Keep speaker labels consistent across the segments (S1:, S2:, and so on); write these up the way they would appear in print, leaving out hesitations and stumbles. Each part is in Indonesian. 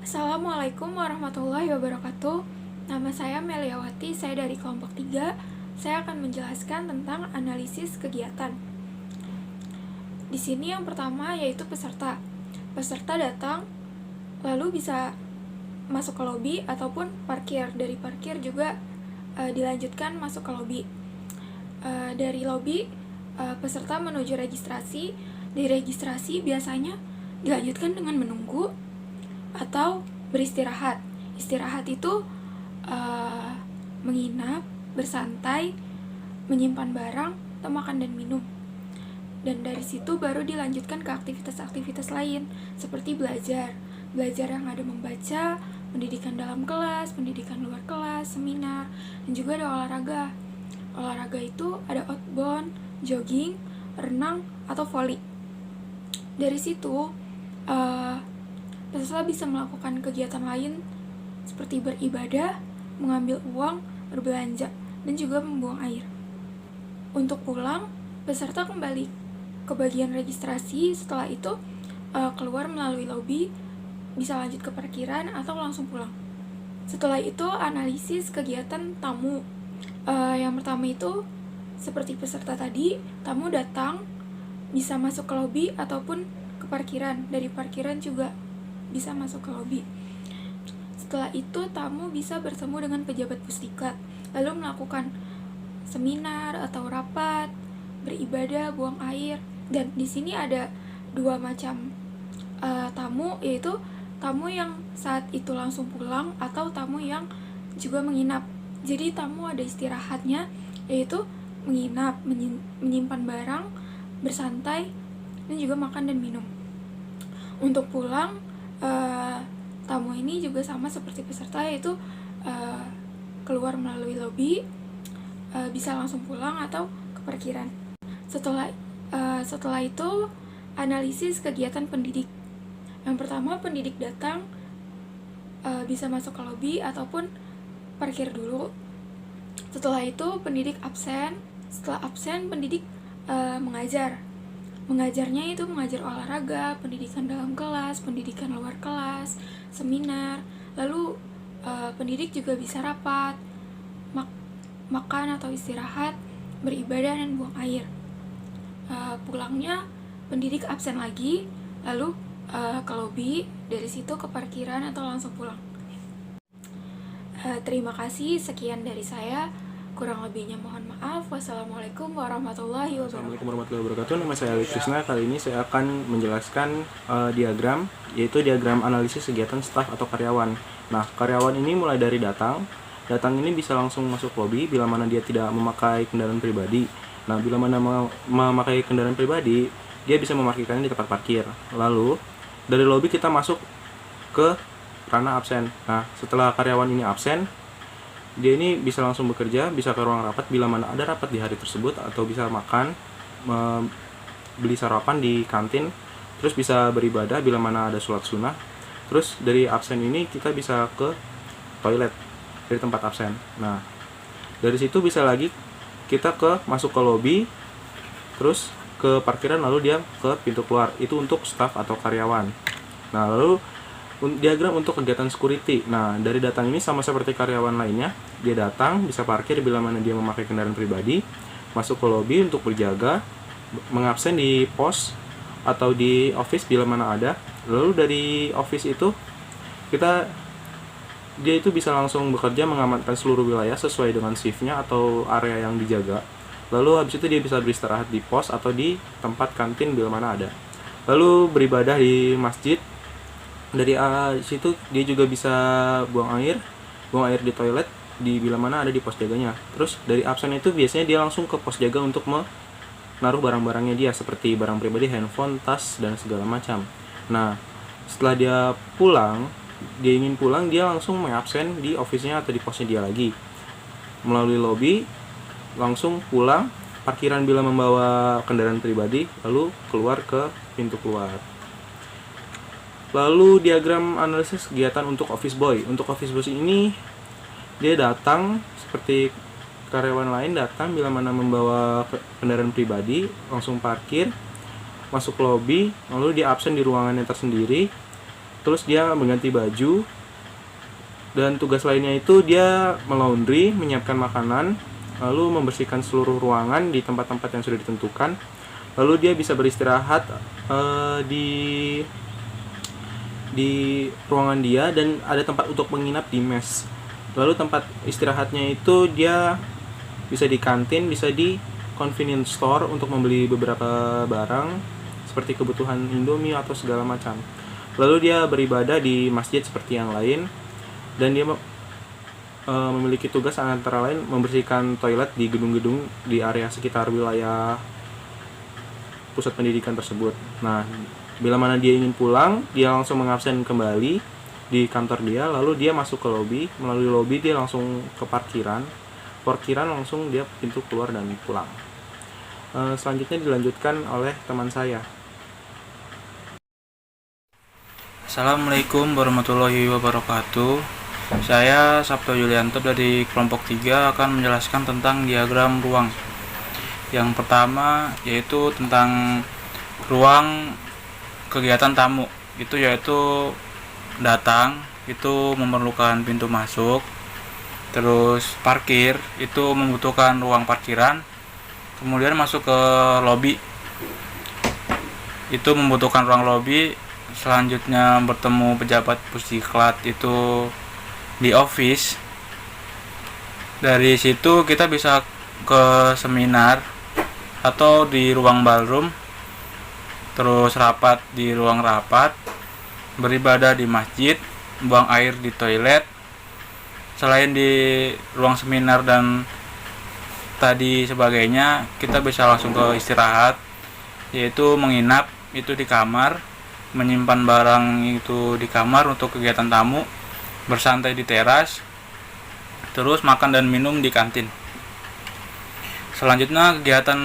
S1: Assalamualaikum warahmatullahi wabarakatuh. Nama saya Meliawati, saya dari kelompok 3. Saya akan menjelaskan tentang analisis kegiatan. Di sini yang pertama yaitu peserta. Peserta datang, lalu bisa masuk ke lobi ataupun parkir. Dari parkir juga dilanjutkan masuk ke lobi. Dari lobi, peserta menuju registrasi. Di registrasi biasanya dilanjutkan dengan menunggu atau beristirahat. Istirahat itu menginap, bersantai, menyimpan barang, atau makan dan minum. Dan dari situ baru dilanjutkan ke aktivitas-aktivitas lain seperti belajar yang ada membaca, pendidikan dalam kelas, pendidikan luar kelas, seminar, dan juga ada olahraga. Olahraga itu ada outbound, jogging, renang, atau volley. Dari situ peserta bisa melakukan kegiatan lain seperti beribadah, mengambil uang, berbelanja, dan juga membuang air. Untuk pulang, peserta kembali ke bagian registrasi. Setelah itu keluar melalui lobi, bisa lanjut ke parkiran atau langsung pulang. Setelah itu analisis kegiatan tamu. Yang pertama itu seperti peserta tadi, tamu datang bisa masuk ke lobi ataupun ke parkiran. Dari parkiran juga bisa masuk ke lobi. Setelah itu tamu bisa bertemu dengan pejabat Pusdiklat, lalu melakukan seminar atau rapat, beribadah, buang air. Dan di sini ada dua macam tamu, yaitu tamu yang saat itu langsung pulang atau tamu yang juga menginap. Jadi tamu ada istirahatnya, yaitu menginap, menyimpan barang, bersantai, dan juga makan dan minum. Untuk pulang, tamu ini juga sama seperti peserta, yaitu keluar melalui lobi, bisa langsung pulang atau ke parkiran. Setelah itu analisis kegiatan pendidik. Yang pertama, pendidik datang, bisa masuk ke lobi ataupun parkir dulu. Setelah itu pendidik absen. Setelah absen, pendidik mengajar. Mengajarnya itu mengajar olahraga, pendidikan dalam kelas, pendidikan luar kelas, seminar. Lalu pendidik juga bisa rapat, makan atau istirahat, beribadah, dan buang air. Pulangnya pendidik absen lagi, lalu ke lobi, dari situ ke parkiran atau langsung pulang. Terima kasih, sekian dari saya. Kurang lebihnya mohon maaf. Wassalamualaikum warahmatullahi wabarakatuh.
S2: Assalamualaikum warahmatullahi wabarakatuh. Nama saya Ali Krisna. Kali ini saya akan menjelaskan diagram, yaitu diagram analisis kegiatan staf atau karyawan. Nah, karyawan ini mulai dari datang. Datang ini bisa langsung masuk lobi bila mana dia tidak memakai kendaraan pribadi. Nah, bila mana memakai kendaraan pribadi, dia bisa memarkirkannya di tempat parkir. Lalu, dari lobi kita masuk ke ranah absen. Nah, setelah karyawan ini absen, dia ini bisa langsung bekerja, bisa ke ruang rapat bila mana ada rapat di hari tersebut, atau bisa makan, beli sarapan di kantin, terus bisa beribadah bila mana ada sholat sunnah. Terus dari absen ini kita bisa ke toilet dari tempat absen. Nah, dari situ bisa lagi kita masuk ke lobi, terus ke parkiran, lalu dia ke pintu keluar. Itu untuk staf atau karyawan. Nah, lalu diagram untuk kegiatan security. Nah, dari datang ini sama seperti karyawan lainnya, dia datang, bisa parkir bila mana dia memakai kendaraan pribadi, masuk ke lobi untuk berjaga, mengabsen di pos atau di office bila mana ada. Lalu dari office itu dia itu bisa langsung bekerja mengamankan seluruh wilayah sesuai dengan shiftnya atau area yang dijaga. Lalu habis itu dia bisa beristirahat di pos atau di tempat kantin bila mana ada. Lalu beribadah di masjid. Dari situ dia juga bisa buang air di toilet di bila mana ada di pos jaganya. Terus dari absen itu biasanya dia langsung ke pos jaga untuk menaruh barang-barangnya dia seperti barang pribadi, handphone, tas, dan segala macam. Nah, setelah dia ingin pulang, dia langsung mengabsen di office-nya atau di posnya dia lagi. Melalui lobi, langsung pulang, parkiran bila membawa kendaraan pribadi, lalu keluar ke pintu keluar. Lalu diagram analisis kegiatan untuk office boy. Untuk office boy ini dia datang seperti karyawan lain, datang bila mana membawa kendaraan pribadi, langsung parkir, masuk lobby, lalu dia absen di ruangannya tersendiri. terus dia mengganti baju, dan tugas lainnya itu dia melaundry, menyiapkan makanan, lalu membersihkan seluruh ruangan di tempat-tempat yang sudah ditentukan. Lalu dia bisa beristirahat di ruangan dia, dan ada tempat untuk menginap di mes. Lalu tempat istirahatnya itu dia bisa di kantin, bisa di convenience store untuk membeli beberapa barang seperti kebutuhan Indomie atau segala macam. Lalu dia beribadah di masjid seperti yang lain, dan dia memiliki tugas antara lain membersihkan toilet di gedung-gedung di area sekitar wilayah pusat pendidikan tersebut. Nah, bila mana dia ingin pulang, dia langsung mengabsen kembali di kantor dia, lalu dia masuk ke lobi, melalui lobi dia langsung ke parkiran langsung dia pintu keluar dan pulang. Selanjutnya dilanjutkan oleh teman saya.
S3: Assalamualaikum warahmatullahi wabarakatuh. Saya Sabto Yulianto dari kelompok 3 akan menjelaskan tentang diagram ruang. Yang pertama yaitu tentang ruang kegiatan tamu. Itu yaitu datang, itu memerlukan pintu masuk. Terus parkir, itu membutuhkan ruang parkiran. Kemudian masuk ke lobi, itu membutuhkan ruang lobi. Selanjutnya bertemu pejabat pusdiklat itu di office. Dari situ kita bisa ke seminar atau di ruang ballroom, terus rapat di ruang rapat, beribadah di masjid, buang air di toilet. Selain di ruang seminar dan tadi sebagainya, kita bisa langsung ke istirahat, yaitu menginap itu di kamar, menyimpan barang itu di kamar untuk kegiatan tamu, bersantai di teras, terus makan dan minum di kantin. Selanjutnya kegiatan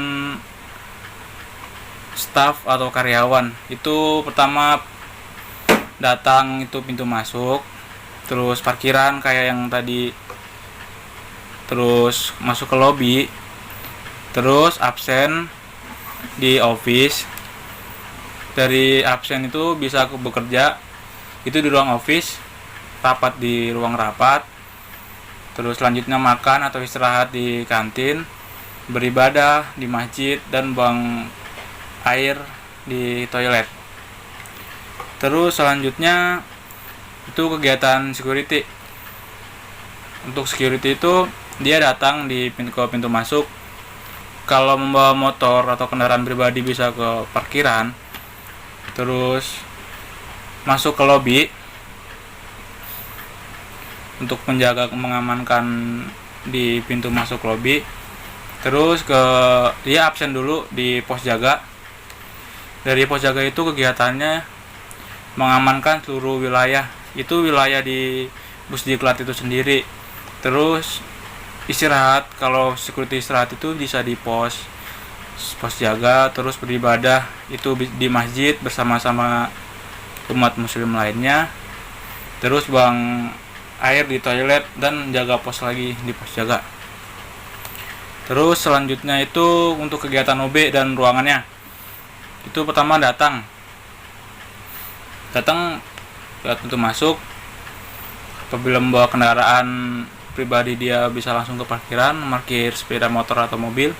S3: staf atau karyawan, itu pertama datang itu pintu masuk, terus parkiran kayak yang tadi, terus masuk ke lobi, terus absen di office. Dari absen itu bisa bekerja itu di ruang office, rapat di ruang rapat, terus selanjutnya makan atau istirahat di kantin, beribadah di masjid, dan buang air di toilet. Terus selanjutnya itu kegiatan security. Untuk security itu dia datang di pintu masuk. Kalau membawa motor atau kendaraan pribadi bisa ke parkiran, terus masuk ke lobi untuk menjaga mengamankan di pintu masuk lobi. Terus dia absen dulu di pos jaga. Dari pos jaga itu kegiatannya mengamankan seluruh wilayah, itu wilayah di pusdiklat itu sendiri. Terus istirahat, kalau security istirahat itu bisa di pos jaga, terus beribadah itu di masjid bersama-sama umat muslim lainnya, terus buang air di toilet dan jaga pos lagi di pos jaga. Terus selanjutnya itu untuk kegiatan OB dan ruangannya, itu pertama datang ya, pintu masuk. Apabila membawa kendaraan pribadi dia bisa langsung ke parkiran, parkir sepeda motor atau mobil.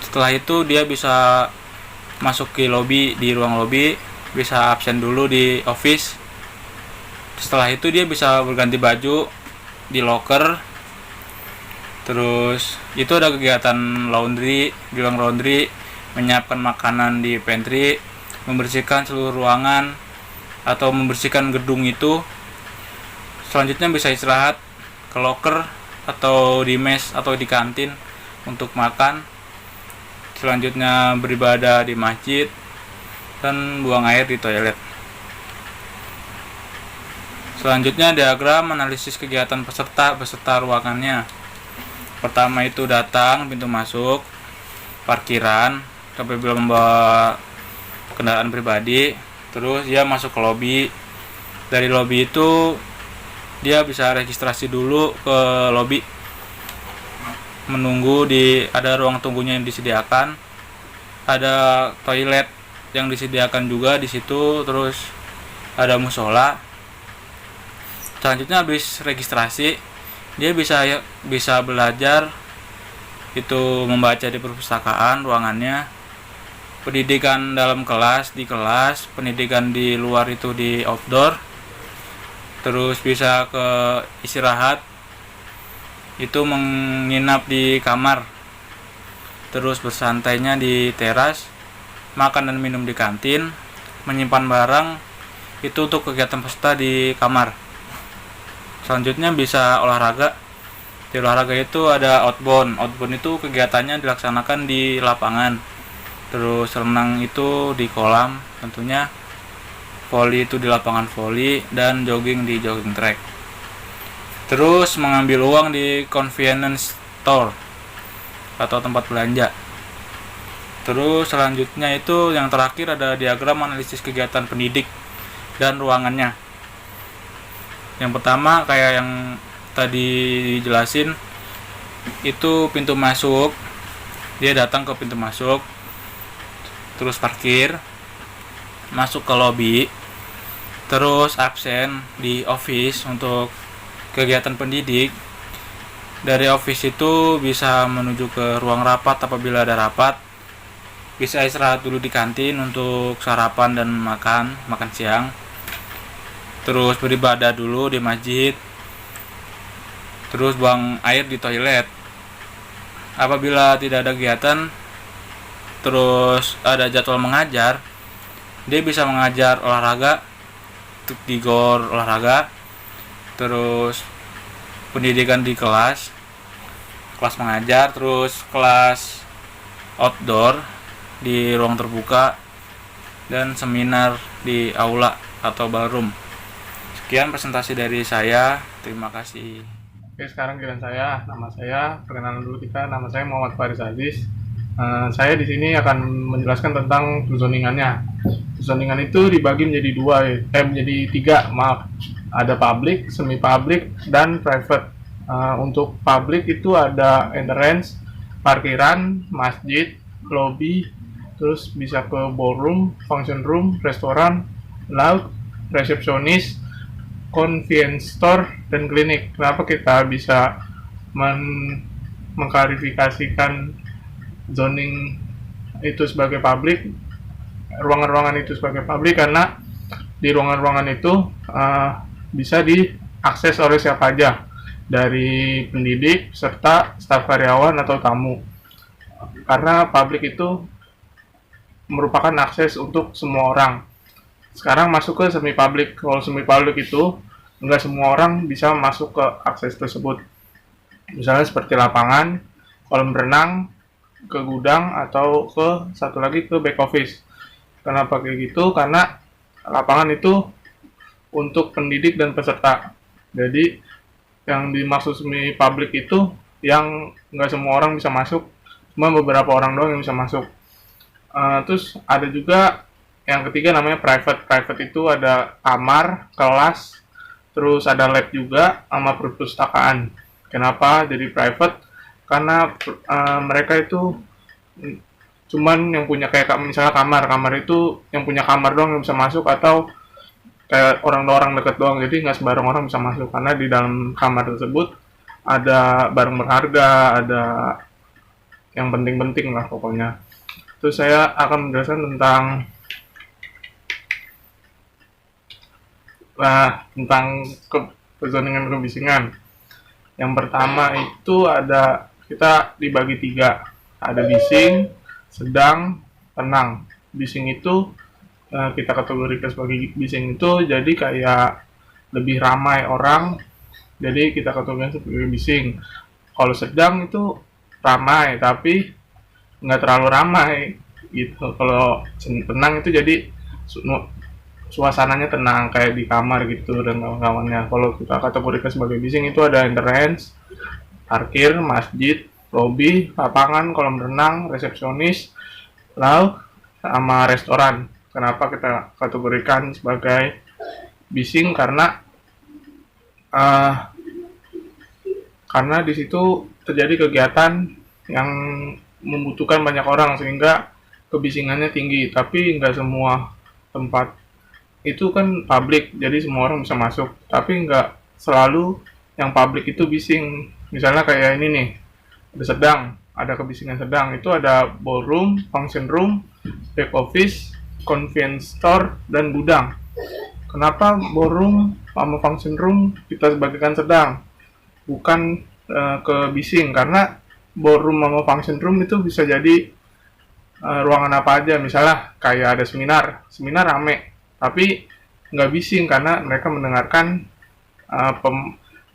S3: Setelah itu dia bisa masuk ke lobi, di ruang lobi, bisa absen dulu di office. Setelah itu dia bisa berganti baju di locker. Terus itu ada kegiatan laundry, di ruang laundry, menyiapkan makanan di pantry, membersihkan seluruh ruangan atau membersihkan gedung itu. Selanjutnya bisa istirahat ke locker atau di mes atau di kantin untuk makan. Selanjutnya beribadah di masjid dan buang air di toilet. Selanjutnya diagram analisis kegiatan peserta beserta ruangannya. Pertama itu datang, pintu masuk, parkiran, apabila membawa kendaraan pribadi. Terus dia masuk ke lobi. Dari lobi itu dia bisa registrasi dulu ke lobi, menunggu ada ruang tunggunya yang disediakan, ada toilet yang disediakan juga di situ, terus ada musola. Selanjutnya habis registrasi dia bisa belajar itu membaca di perpustakaan ruangannya, pendidikan dalam kelas di kelas, pendidikan di luar itu di outdoor, terus bisa ke istirahat itu menginap di kamar, terus bersantainya di teras, makan dan minum di kantin, menyimpan barang itu untuk kegiatan peserta di kamar. Selanjutnya bisa olahraga. Di olahraga itu ada outbound. Outbound itu kegiatannya dilaksanakan di lapangan. Terus renang itu di kolam tentunya. Volley itu di lapangan volley dan jogging di jogging track. Terus mengambil uang di convenience store atau tempat belanja. Terus selanjutnya itu yang terakhir ada diagram analisis kegiatan pendidik dan ruangannya. Yang pertama kayak yang tadi dijelasin, itu pintu masuk, dia datang ke pintu masuk, terus parkir, masuk ke lobby, terus absen di office untuk kegiatan pendidik. Dari office itu bisa menuju ke ruang rapat apabila ada rapat, bisa istirahat dulu di kantin untuk sarapan dan makan siang, terus beribadah dulu di masjid, terus buang air di toilet. Apabila tidak ada kegiatan terus ada jadwal mengajar, dia bisa mengajar olahraga di gor olahraga, terus pendidikan di kelas mengajar, terus kelas outdoor di ruang terbuka, dan seminar di aula atau ballroom. Sekian presentasi dari saya, terima kasih.
S4: Oke, sekarang giliran saya. Nama saya, perkenalan dulu kita. Nama saya Muhammad Faris Aziz. Saya di sini akan menjelaskan tentang zoningannya. Zoningan itu dibagi menjadi menjadi tiga, maaf. Ada public, semi public, dan private. Untuk public itu ada entrance, parkiran, masjid, lobby, terus bisa ke ballroom, function room, restoran, laut, resepsionis, convenience store, dan klinik. Kenapa kita bisa mengklarifikasikan zoning itu sebagai publik, ruangan-ruangan itu sebagai publik? Karena di ruangan-ruangan itu bisa diakses oleh siapa aja, dari pendidik, serta staf karyawan atau tamu. Karena publik itu merupakan akses untuk semua orang. Sekarang masuk ke semi public. Kalau semi public itu enggak semua orang bisa masuk ke akses tersebut. Misalnya seperti lapangan, kolam renang, ke gudang, atau ke satu lagi ke back office. Kenapa kayak gitu? Karena lapangan itu untuk pendidik dan peserta. Jadi yang dimaksud semi public itu yang enggak semua orang bisa masuk, cuma beberapa orang doang yang bisa masuk. Terus ada juga yang ketiga namanya private. Private itu ada kamar, kelas, terus ada lab juga, sama perpustakaan. Kenapa jadi private? Karena mereka itu cuman yang punya kayak misalnya kamar itu yang punya kamar doang yang bisa masuk, atau kayak orang dekat doang. Jadi nggak sembarang orang bisa masuk, karena di dalam kamar tersebut ada barang berharga, ada yang penting-penting lah pokoknya. Terus saya akan menjelaskan tentang kezoningan kebisingan. Yang pertama itu ada, kita dibagi tiga, ada bising, sedang, tenang. Bising itu kita kategorikan sebagai bising itu jadi kayak lebih ramai orang, jadi kita kategorikan sebagai bising. Kalau sedang itu ramai tapi nggak terlalu ramai gitu. Kalau tenang itu jadi suasananya tenang kayak di kamar gitu dan kawan-kawannya. Kalau kita kategorikan sebagai bising itu ada entrance, parkir, masjid, lobby, lapangan, kolam renang, resepsionis, laut, sama restoran. Kenapa kita kategorikan sebagai bising? Karena di situ terjadi kegiatan yang membutuhkan banyak orang sehingga kebisingannya tinggi. Tapi nggak semua tempat itu kan publik, jadi semua orang bisa masuk. Tapi nggak selalu yang publik itu bising. Misalnya kayak ini nih, ada sedang, ada kebisingan sedang. Itu ada ballroom, function room, back office, convenience store, dan gudang. Kenapa ballroom sama function room kita sebagikan sedang, bukan ke bising? Karena ballroom sama function room itu bisa jadi ruangan apa aja. Misalnya kayak ada seminar rame, tapi nggak bising karena mereka mendengarkan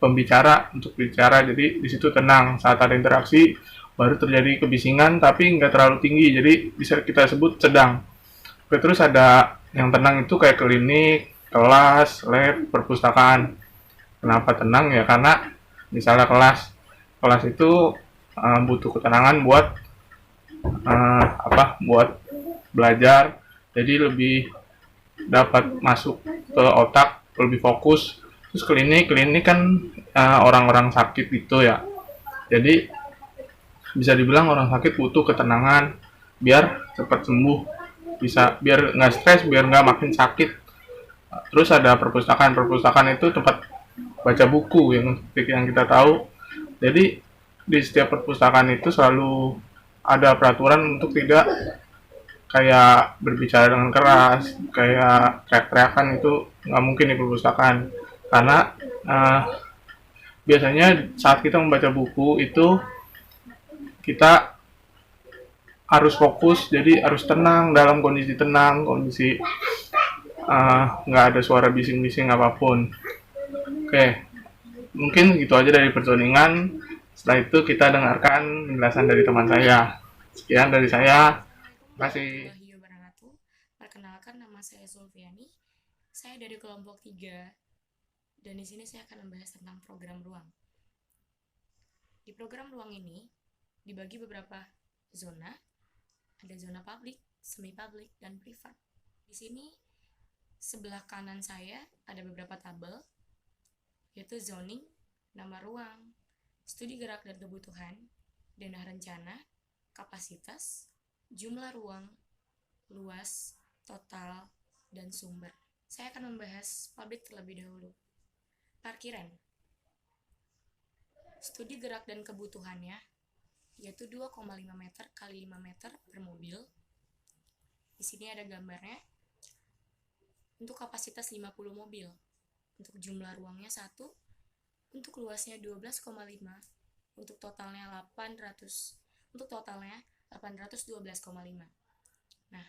S4: pembicara untuk bicara, jadi di situ tenang. Saat ada interaksi baru terjadi kebisingan, tapi nggak terlalu tinggi, jadi bisa kita sebut sedang. Oke, terus ada yang tenang itu kayak klinik, kelas, lab, perpustakaan. Kenapa tenang ya? Karena misalnya kelas itu butuh ketenangan buat buat belajar, jadi lebih dapat masuk ke otak, lebih fokus. Terus klinik kan orang-orang sakit gitu ya, jadi bisa dibilang orang sakit butuh ketenangan biar cepat sembuh, bisa biar nggak stres, biar nggak makin sakit. Terus ada perpustakaan itu tempat baca buku yang seperti yang kita tahu. Jadi di setiap perpustakaan itu selalu ada peraturan untuk tidak kayak berbicara dengan keras, kayak teriak-teriakan. Itu nggak mungkin di perpustakaan, karena biasanya saat kita membaca buku itu kita harus fokus, jadi harus tenang, dalam kondisi tenang, kondisi nggak ada suara bising-bising apapun. Oke, mungkin gitu aja dari persoalingan. Setelah itu kita dengarkan penjelasan dari teman saya. Sekian dari saya. Terima kasih.
S5: Warahmatullahi wabarakatuh. Perkenalkan, nama saya Zulfiani. Saya dari kelompok 3 dan di sini saya akan membahas tentang program ruang. Di program ruang ini dibagi beberapa zona. Ada zona publik, semi publik, dan privat. Di sini sebelah kanan saya ada beberapa tabel, yaitu zoning, nama ruang, studi gerak dan kebutuhan, denah rencana, kapasitas, jumlah ruang, luas, total, dan sumber. Saya akan membahas publik terlebih dahulu. Parkiran. Studi gerak dan kebutuhannya yaitu 2,5 meter kali 5 meter per mobil. Di sini ada gambarnya. Untuk kapasitas 50 mobil. Untuk jumlah ruangnya 1, untuk luasnya 12,5, untuk totalnya 812,5. Nah,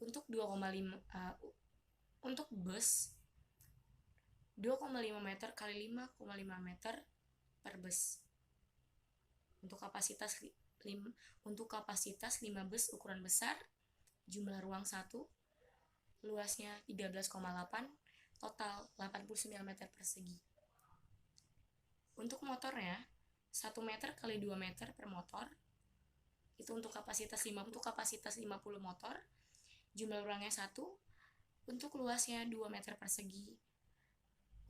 S5: untuk 2,5 untuk bus 2,5 meter kali 5,5 meter per bus. Untuk kapasitas 5 bus ukuran besar, jumlah ruang 1, luasnya 13,8, total 89 meter persegi. Untuk motornya 1 meter kali 2 meter per motor. Itu untuk kapasitas 50 motor, jumlah ruangnya 1, untuk luasnya 2 meter persegi,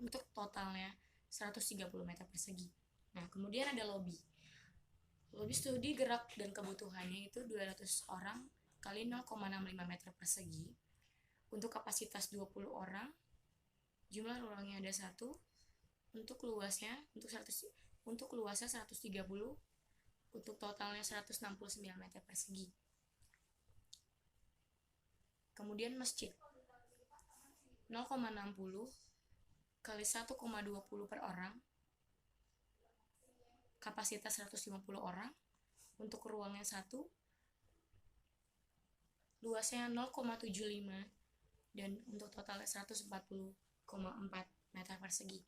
S5: untuk totalnya 130 meter persegi. Nah, kemudian ada lobby. Lobby studi gerak dan kebutuhannya itu 200 orang kali 0,65 meter persegi, untuk kapasitas 20 orang, jumlah ruangnya ada 1, untuk luasnya 130, untuk totalnya 169 meter persegi. Kemudian masjid 0,60 kali 1,20 per orang, kapasitas 150 orang, untuk ruangnya 1, luasnya 0,75, dan untuk totalnya 140,4 meter persegi.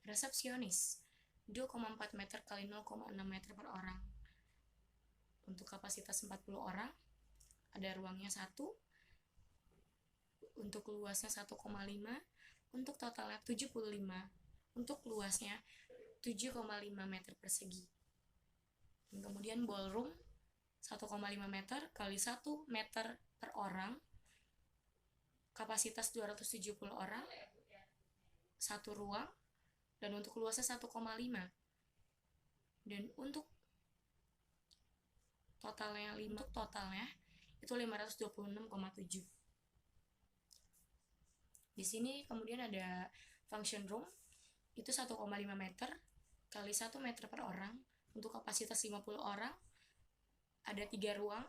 S5: Resepsionis 2,4 meter kali 0,6 meter per orang, untuk kapasitas 40 orang, ada ruangnya 1, untuk luasnya 1,5, untuk totalnya 75, untuk luasnya 7,5 meter persegi. Dan kemudian ballroom 1,5 meter kali 1 meter per orang, kapasitas 270 orang, 1 ruang, dan untuk luasnya 1,5. Dan untuk totalnya itu 526,7. Di sini kemudian ada function room, itu 1,5 meter kali 1 meter per orang, untuk kapasitas 50 orang, ada 3 ruang,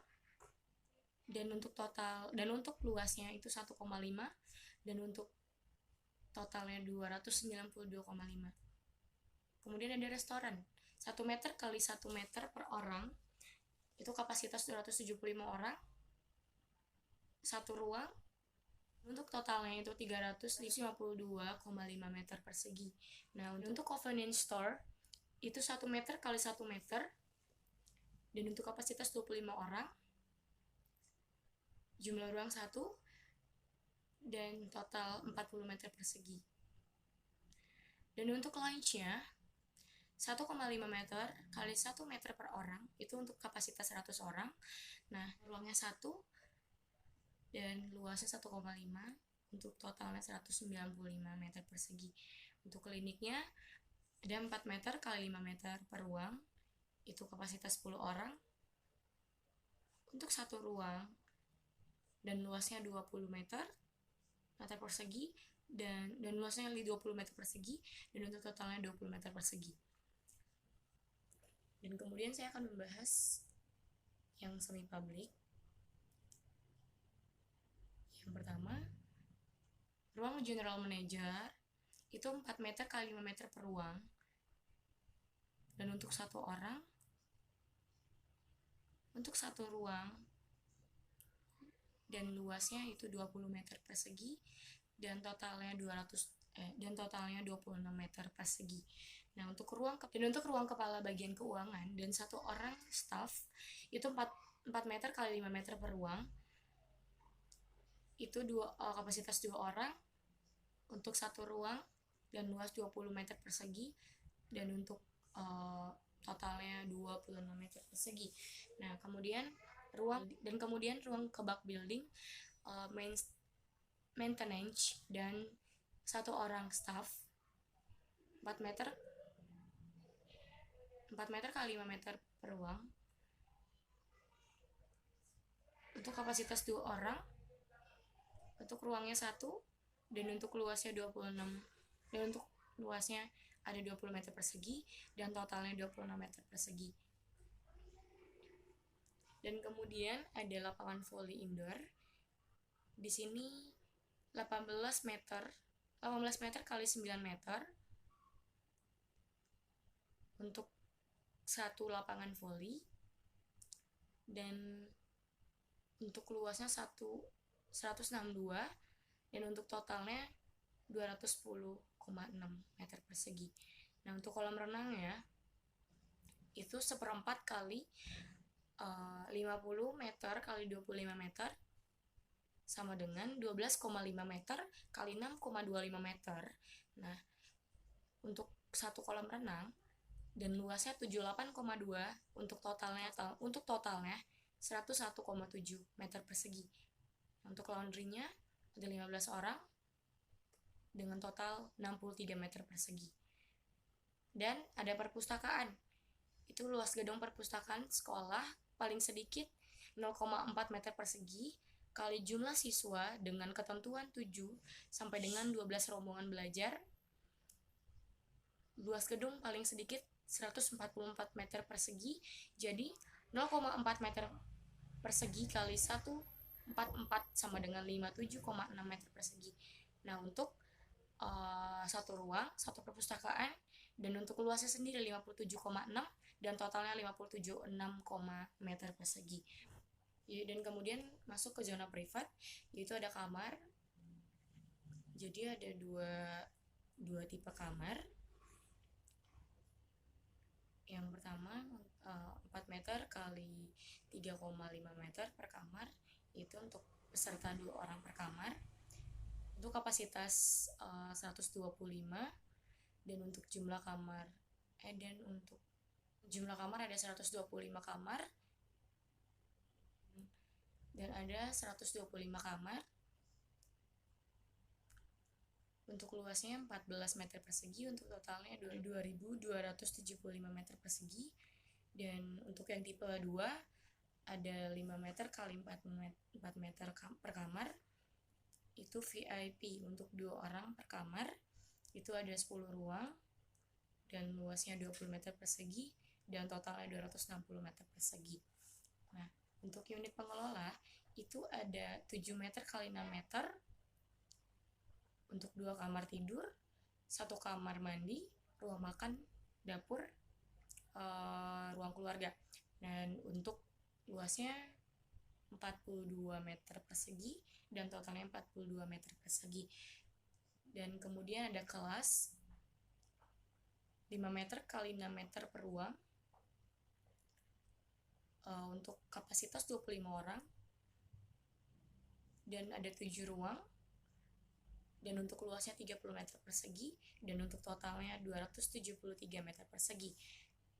S5: dan untuk luasnya itu 1,5, dan untuk totalnya 292,5. Kemudian ada restoran 1 meter kali 1 meter per orang, itu kapasitas 275 orang, 1 ruang, untuk totalnya itu 352,5 meter persegi. Nah, untuk convenience store itu 1 meter kali 1 meter, dan untuk kapasitas 25 orang, jumlah ruang 1, dan total 40 meter persegi. Dan untuk lounge-nya 1,5 meter kali 1 meter per orang, itu untuk kapasitas 100 orang. Nah, ruangnya 1 dan luasnya 1,5, untuk totalnya 195 meter persegi. Untuk kliniknya ada 4 meter kali 5 meter per ruang, itu kapasitas 10 orang, untuk 1 ruang, dan luasnya 20 meter persegi, dan luasnya 20 meter persegi, dan untuk totalnya 20 meter persegi. Dan kemudian saya akan membahas yang semi public. Yang pertama, ruang general manager itu 4 meter kali 5 meter per ruang, dan untuk 1 orang, untuk 1 ruang, dan luasnya itu 20 meter persegi, dan totalnya 26 meter persegi. Nah, untuk ruang kepala bagian keuangan dan 1 orang staff itu 4 meter kali 5 meter per ruang, itu kapasitas 2 orang, untuk 1 ruang, dan luas 20 meter persegi, dan untuk totalnya 26 meter persegi. Nah, kemudian ruang kebak building, maintenance, dan 1 orang staff 4 meter kali 5 meter per ruang, untuk kapasitas 2 orang, untuk ruangnya 1, dan untuk luasnya 26, dan untuk luasnya ada 20 meter persegi, dan totalnya 26 meter persegi. Dan kemudian ada lapangan volley indoor. Di sini 18 meter kali 9 meter untuk 1 lapangan volley, dan untuk luasnya 162, dan untuk totalnya 210,6 meter persegi. Nah, untuk kolam renangnya itu 1/4 kali 50 meter kali 25 meter, sama dengan 12,5 meter kali 6,25 meter. Nah, untuk 1 kolam renang dan luasnya 78,2, untuk totalnya 101,7 meter persegi. Untuk laundrynya ada 15 orang dengan total 63 meter persegi. Dan ada perpustakaan. Itu luas gedung perpustakaan sekolah paling sedikit 0,4 meter persegi kali jumlah siswa dengan ketentuan 7 sampai dengan 12 rombongan belajar. Luas gedung paling sedikit 144 meter persegi, jadi 0,4 meter persegi kali 144 sama dengan 57,6 meter persegi. Nah, untuk 1 ruang, 1 perpustakaan, dan untuk luasnya sendiri 57,6, dan totalnya 57,6 meter persegi. Dan kemudian masuk ke zona privat, yaitu ada kamar. Jadi ada dua tipe kamar. Yang pertama 4 meter kali 3,5 meter per kamar, itu untuk peserta 2 orang per kamar. Untuk kapasitas 125, dan untuk jumlah kamar ada 125 kamar, dan ada 125 kamar. Untuk luasnya 14 meter persegi, untuk totalnya 2.275 meter persegi. Dan untuk yang tipe 2 ada 5 meter kali 4 meter per kamar, itu VIP untuk 2 orang per kamar, itu ada 10 ruang dan luasnya 20 meter persegi dan totalnya 260 meter persegi. Nah, untuk unit pengelola itu ada 7 meter kali 6 meter untuk 2 kamar tidur, 1 kamar mandi, ruang makan, dapur, ruang keluarga. Dan untuk luasnya 42 meter persegi dan totalnya 42 meter persegi. Dan kemudian ada kelas 5 meter kali 6 meter per ruang, untuk kapasitas 25 orang dan ada 7 ruang dan untuk luasnya 30 meter persegi dan untuk totalnya 273 meter persegi.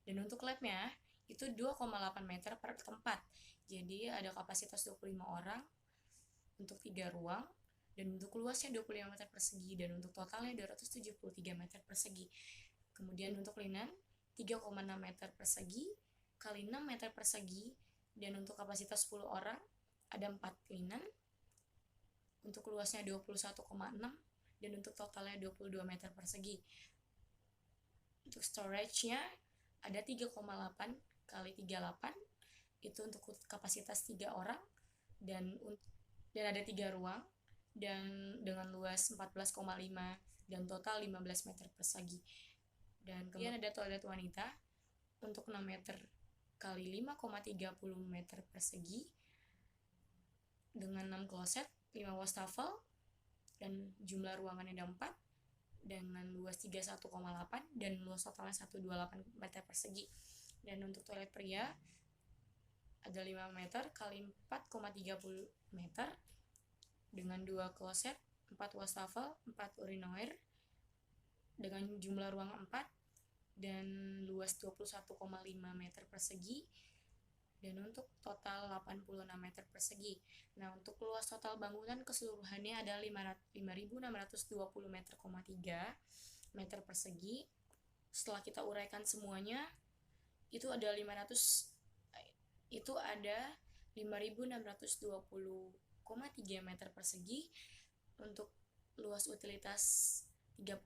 S5: Dan untuk labnya itu 2,8 meter per tempat, jadi ada kapasitas 25 orang untuk 3 ruang dan untuk luasnya 25 meter persegi dan untuk totalnya 273 meter persegi. Kemudian untuk linen 3,6 meter persegi kali 6 meter persegi dan untuk kapasitas 10 orang ada 4 linen untuk luasnya 21,6 dan untuk totalnya 22 meter persegi. Untuk storage-nya ada 3,8 kali 38 itu untuk kapasitas 3 orang dan ada 3 ruang dan dengan luas 14,5 dan total 15 meter persegi. Dan kemudian ada toilet wanita untuk 6 meter kali 5,30 meter persegi dengan 6 kloset, 5 wastafel dan jumlah ruangannya ada 4 dengan luas 31,8 dan luas totalnya 128 meter persegi. Dan untuk toilet pria ada 5 meter kali 4,30 meter dengan 2 kloset, 4 wastafel, 4 urinoir dengan jumlah ruang 4 dan luas 21,5 meter persegi dan untuk total 86 meter persegi. Nah, untuk luas total bangunan keseluruhannya ada 5.620 meter persegi. Setelah kita uraikan semuanya, itu ada 5.620,3 meter persegi untuk luas utilitas 30%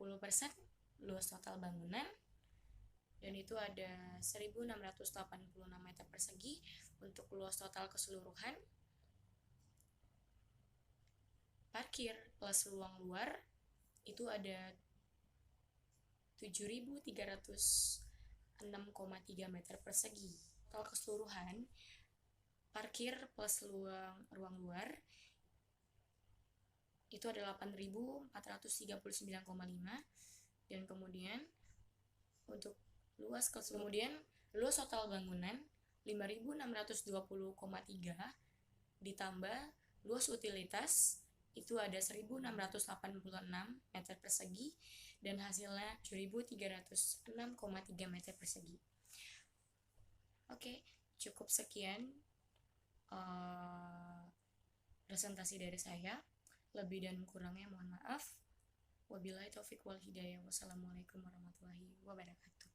S5: luas total bangunan. Dan itu ada 1.686 meter persegi untuk luas total keseluruhan. Parkir plus ruang luar itu ada 7.306,3 meter persegi. Total keseluruhan parkir plus ruang luar itu ada 8.439,5 dan kemudian untuk luas total bangunan 5.620,3 ditambah luas utilitas itu ada 1.686 meter persegi dan hasilnya 7.306,3 meter persegi. Oke, cukup sekian presentasi dari saya. Lebih dan kurangnya mohon maaf. Wabillahi taufiq wal hidayah. Wassalamualaikum warahmatullahi wabarakatuh.